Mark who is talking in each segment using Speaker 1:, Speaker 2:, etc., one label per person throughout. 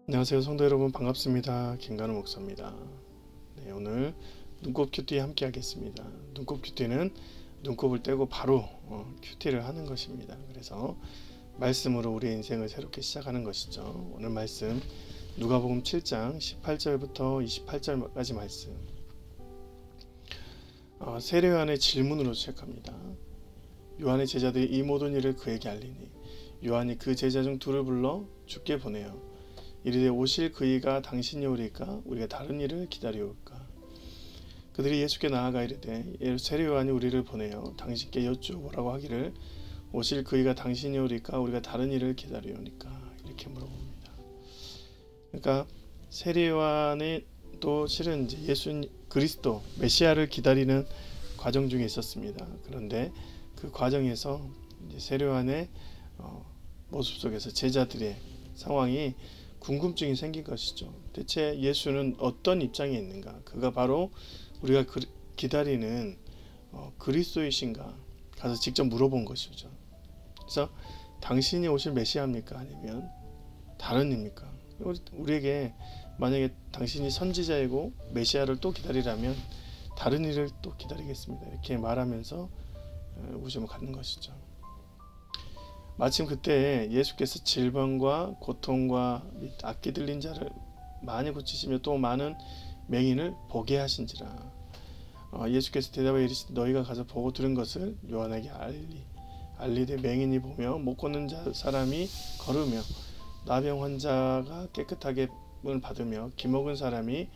Speaker 1: 안녕하세요 성도 여러분, 반갑습니다. 김관우 목사입니다. 네, 오늘 눈곱 큐티 함께 하겠습니다. 눈곱 큐티는 눈곱을 떼고 바로 큐티를 하는 것입니다. 그래서 말씀으로 우리의 인생을 새롭게 시작하는 것이죠. 오늘 말씀 누가복음 7장 18절부터 28절까지 말씀. 세례 요한의 질문으로 시작합니다. 요한의 제자들이 이 모든 일을 그에게 알리니 요한이 그 제자 중 둘을 불러 주께 보내어 이르되 오실 그이가 당신이 오리까 우리가 다른 일을 기다리올까. 그들이 예수께 나아가 이르되 세례 요한이 우리를 보내어 당신께 여쭈어보라고 하기를 오실 그이가 당신이 오리까 우리가 다른 일을 기다리오니까, 이렇게 물어봅니다. 그러니까 세례 요한이 또 실은 이제 예수 그리스도 메시아를 기다리는 과정 중에 있었습니다. 그런데 그 과정에서 이제 세례 요한의 모습 속에서 제자들의 상황이 궁금증이 생긴 것이죠. 대체 예수는 어떤 입장에 있는가? 그가 바로 우리가 기다리는 그리스도이신가? 가서 직접 물어본 것이죠. 그래서 당신이 오실 메시아입니까? 아니면 다른 입니까? 우리에게 만약에 당신이 선지자이고 메시아를 또 기다리라면 다른 일을 또 기다리겠습니다. 이렇게 말하면서 의구심을 갖는 것이죠. 마침 그때 예수께서 질병과 고통과 악기 들린 자를 많이 고치시며 또 많은 맹인을 보게 하신지라. 예수께서 대답하여 이르시되 너희가 가서 보고 들은 것을 요한에게 알리되 맹인이 보며 못 걷는 사람이 걸으며 나병 환자가 깨끗하게 을 받으며 기먹은 사람이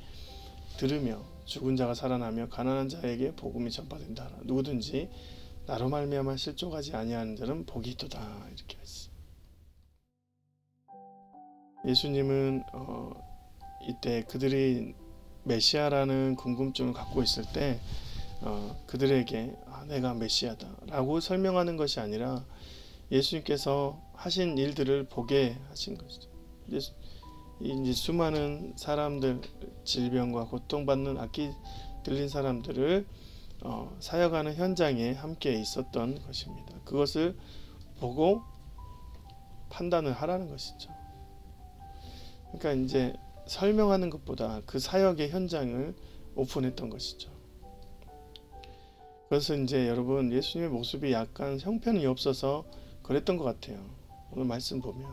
Speaker 1: 들으며 죽은 자가 살아나며 가난한 자에게 복음이 전파된다. 누구든지 나로 말미암아 실족하지 아니하는 자는 복이 있도다. 이렇게 했어요. 예수님은 이때 그들이 메시아라는 궁금증을 갖고 있을 때 그들에게 내가 메시아다 라고 설명하는 것이 아니라 예수님께서 하신 일들을 보게 하신 것이죠. 이제 수많은 사람들, 질병과 고통받는 악기 들린 사람들을 사역하는 현장에 함께 있었던 것입니다. 그것을 보고 판단을 하라는 것이죠. 그러니까 이제 설명하는 것보다 그 사역의 현장을 오픈했던 것이죠. 그래서 이제 여러분, 예수님의 모습이 약간 형편이 없어서 그랬던 것 같아요. 오늘 말씀 보면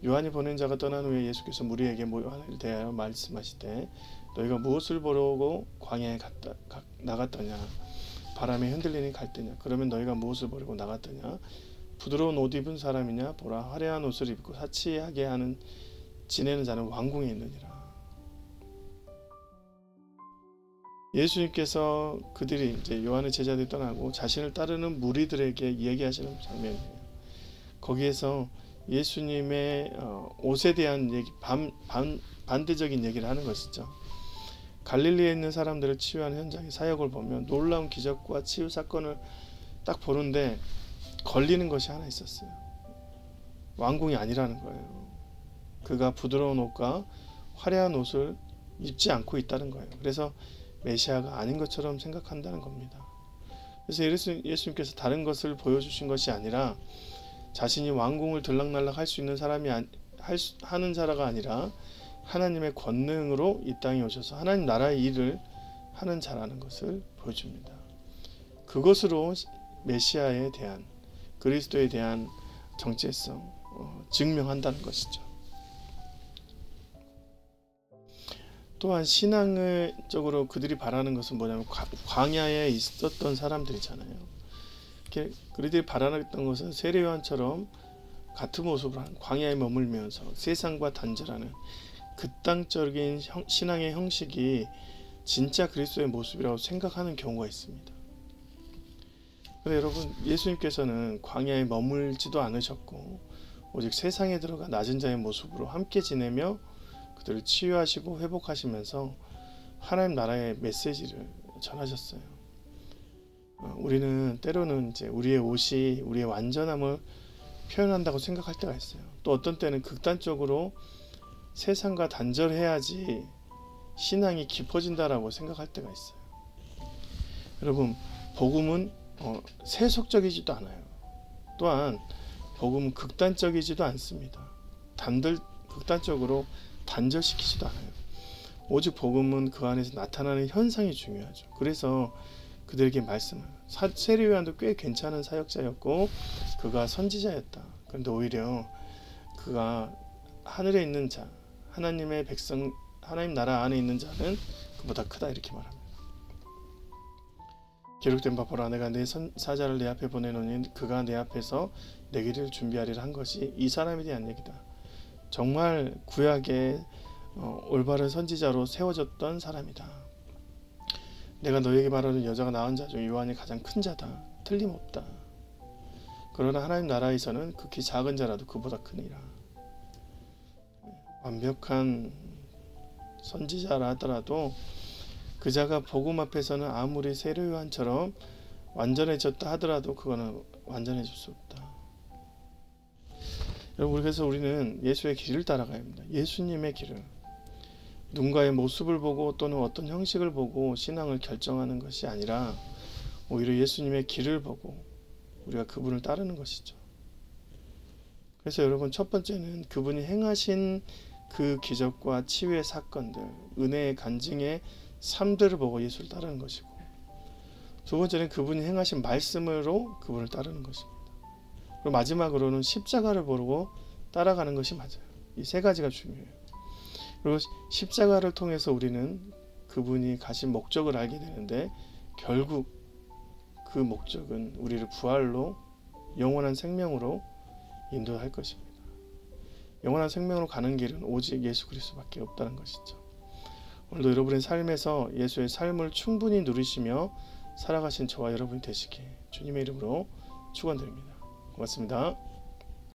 Speaker 1: 요한이 보낸 자가 떠난 후에 예수께서 무리에게 요한을 대하여 말씀하시되 너희가 무엇을 보려고 광야에 나갔더냐? 바람에 흔들리는 갈대냐? 그러면 너희가 무엇을 보려고 나갔더냐? 부드러운 옷 입은 사람이냐? 보라, 화려한 옷을 입고 사치하게 하는 지내는 자는 왕궁에 있느니라. 예수님께서 그들이 이제 요한의 제자들이 떠나고 자신을 따르는 무리들에게 얘기하시는 장면이에요. 거기에서 예수님의 옷에 대한 얘기, 반대적인 얘기를 하는 것이죠. 갈릴리에 있는 사람들을 치유하는 현장의 사역을 보면 놀라운 기적과 치유 사건을 딱 보는데 걸리는 것이 하나 있었어요. 왕궁이 아니라는 거예요. 그가 부드러운 옷과 화려한 옷을 입지 않고 있다는 거예요. 그래서 메시아가 아닌 것처럼 생각한다는 겁니다. 그래서 예수님께서 다른 것을 보여주신 것이 아니라 자신이 왕궁을 들락날락 할 수 있는 사람이 하는 자라가 아니라 하나님의 권능으로 이 땅에 오셔서 하나님 나라의 일을 하는 자라는 것을 보여줍니다. 그것으로 메시아에 대한, 그리스도에 대한 정체성 증명한다는 것이죠. 또한 신앙적으로 그들이 바라는 것은 뭐냐면 광야에 있었던 사람들이잖아요. 그들이 바라던 것은 세례 요한처럼 같은 모습으로 광야에 머물면서 세상과 단절하는 그 땅적인 신앙의 형식이 진짜 그리스도의 모습이라고 생각하는 경우가 있습니다. 그런데 여러분, 예수님께서는 광야에 머물지도 않으셨고 오직 세상에 들어가 낮은 자의 모습으로 함께 지내며 그들을 치유하시고 회복하시면서 하나님 나라의 메시지를 전하셨어요. 우리는 때로는 이제 우리의 옷이 우리의 완전함을 표현한다고 생각할 때가 있어요. 또 어떤 때는 극단적으로 세상과 단절해야지 신앙이 깊어진다라고 생각할 때가 있어요. 여러분, 복음은 세속적이지도 않아요. 또한 복음은 극단적이지도 않습니다. 극단적으로 단절시키지도 않아요. 오직 복음은 그 안에서 나타나는 현상이 중요하죠. 그래서 그들에게 말씀을, 세례요한도 꽤 괜찮은 사역자였고 그가 선지자였다. 그런데 오히려 그가 하늘에 있는 자, 하나님의 백성, 하나님 나라 안에 있는 자는 그보다 크다, 이렇게 말합니다. 기록된 바 보라, 내가 내 사자를 내 앞에 보내노니 그가 내 앞에서 내 길을 준비하리라 한 것이 이 사람에 대한 얘기다. 정말 구약의 올바른 선지자로 세워졌던 사람이다. 내가 너에게 말하는 여자가 낳은 자 중 요한이 가장 큰 자다. 틀림없다. 그러나 하나님 나라에서는 극히 작은 자라도 그보다 크니라. 완벽한 선지자라 하더라도 그 자가 복음 앞에서는 아무리 세례요한처럼 완전해졌다 하더라도 그거는 완전해질 수 없다. 여러분, 그래서 우리는 예수의 길을 따라가야 합니다. 예수님의 길을. 누군가의 모습을 보고 또는 어떤 형식을 보고 신앙을 결정하는 것이 아니라 오히려 예수님의 길을 보고 우리가 그분을 따르는 것이죠. 그래서 여러분, 첫 번째는 그분이 행하신 그 기적과 치유의 사건들, 은혜의 간증의 삶들을 보고 예수를 따르는 것이고, 두 번째는 그분이 행하신 말씀으로 그분을 따르는 것입니다. 그리고 마지막으로는 십자가를 보고 따라가는 것이 맞아요. 이 세 가지가 중요해요. 그리고 십자가를 통해서 우리는 그분이 가신 목적을 알게 되는데, 결국 그 목적은 우리를 부활로 영원한 생명으로 인도할 것입니다. 영원한 생명으로 가는 길은 오직 예수 그리스도밖에 없다는 것이죠. 오늘도 여러분의 삶에서 예수의 삶을 충분히 누리시며 살아가신 저와 여러분이 되시기에 주님의 이름으로 축원드립니다. 고맙습니다.